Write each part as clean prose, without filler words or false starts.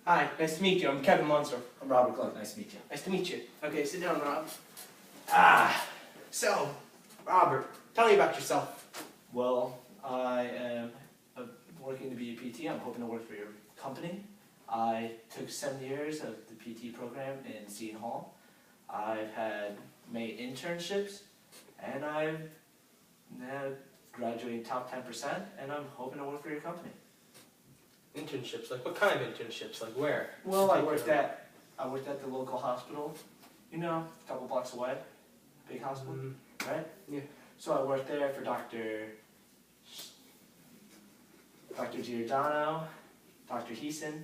Hi, nice to meet you. I'm Kevin Munster. I'm Robert Clark. Nice to meet you. Nice to meet you. Okay, sit down, Rob. So, Robert, tell me about yourself. Well, I am working to be a PT. I'm hoping to work for your company. I took 7 years of the PT program in Seton Hall. I've made internships, and I've now graduated top 10%, and I'm hoping to work for your company. Internships? Like what kind of internships? Like where? Well, I worked at the local hospital, you know, a couple blocks away, big hospital, right? Yeah. So I worked there for Dr. Giordano, Dr. Heason,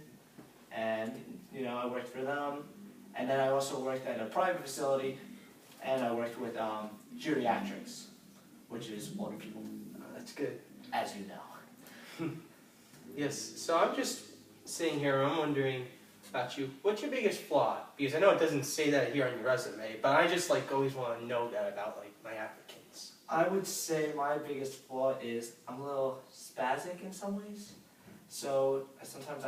and you know, I worked for them. And then I also worked at a private facility, and I worked with geriatrics, which is older people, That's good. as you know. Yes, so I'm just sitting here and I'm wondering about you. What's your biggest flaw? Because I know it doesn't say that here on your resume, but I just always want to know that about my applicants. I would say my biggest flaw is I'm a little spastic in some ways. So sometimes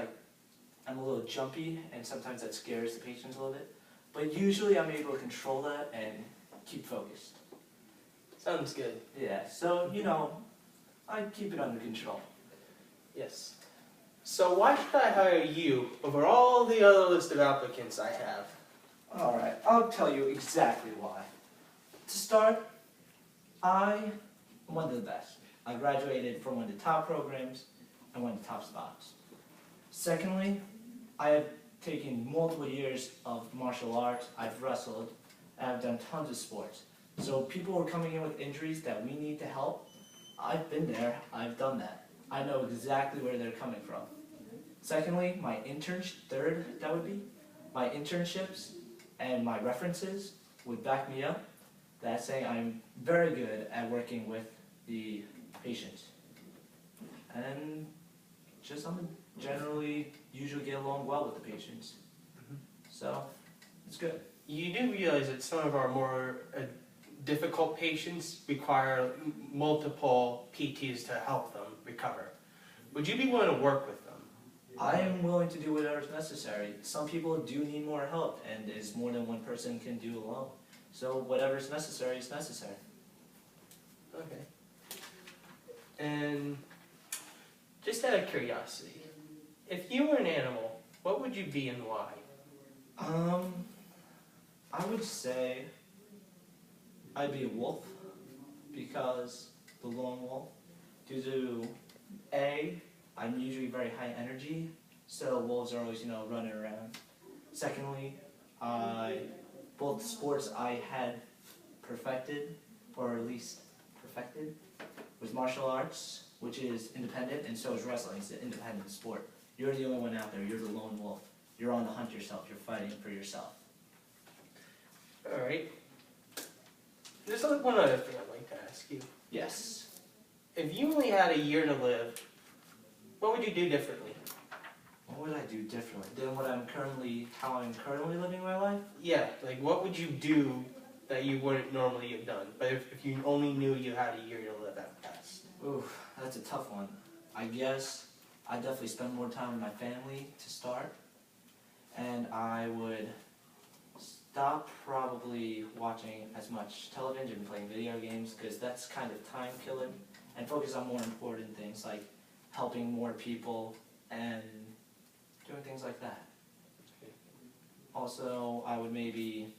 I'm a little jumpy, and sometimes that scares the patients a little bit. But usually I'm able to control that and keep focused. Sounds good. Yeah, so you know, I keep it under control. Yes. So why should I hire you over all the other list of applicants I have? Alright, I'll tell you exactly why. To start, I am one of the best. I graduated from one of the top programs and one of the top spots. Secondly, I have taken multiple years of martial arts, I've wrestled, and I've done tons of sports. So people are coming in with injuries that we need to help. I've been there, I've done that. I know exactly where they're coming from. Secondly, my internships and my references would back me up. That's saying I'm very good at working with the patients. And just I'm generally usually get along well with the patients. So, it's good. You do realize that some of our more difficult patients require multiple PTs to help them recover. Would you be willing to work with them? I am willing to do whatever's necessary. Some people do need more help, and there's more than one person can do alone. So whatever's necessary is necessary. Okay. And just out of curiosity, if you were an animal, what would you be and why? I would say I'd be a wolf, because the lone wolf, due to I'm usually very high energy, so wolves are always, running around. Secondly, both sports I had perfected, or at least perfected, was martial arts, which is independent, and so is wrestling. It's an independent sport. You're the only one out there. You're the lone wolf. You're on the hunt yourself. You're fighting for yourself. Alright. There's one other thing I'd like to ask you. Yes. If you only had a year to live, what would you do differently? What would I do differently than how I'm currently living my life? Yeah, what would you do that you wouldn't normally have done? But if you only knew you had a year to live at best. Oof, that's a tough one. I guess I'd definitely spend more time with my family to start. And I would stop probably watching as much television and playing video games, because that's kind of time killing, and focus on more important things like helping more people and doing things like that. Also, I would maybe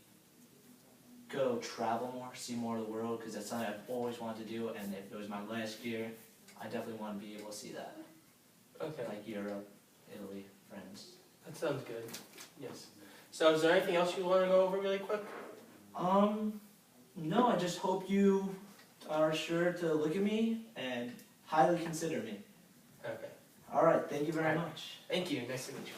go travel more, see more of the world, because that's something I've always wanted to do, and if it was my last year, I definitely want to be able to see that. Okay. Like Europe, Italy, France. That sounds good. Yes. So is there anything else you want to go over really quick? No, I just hope you are sure to look at me and highly consider me. Okay. Alright, thank you very much. Thank you. Nice to meet you.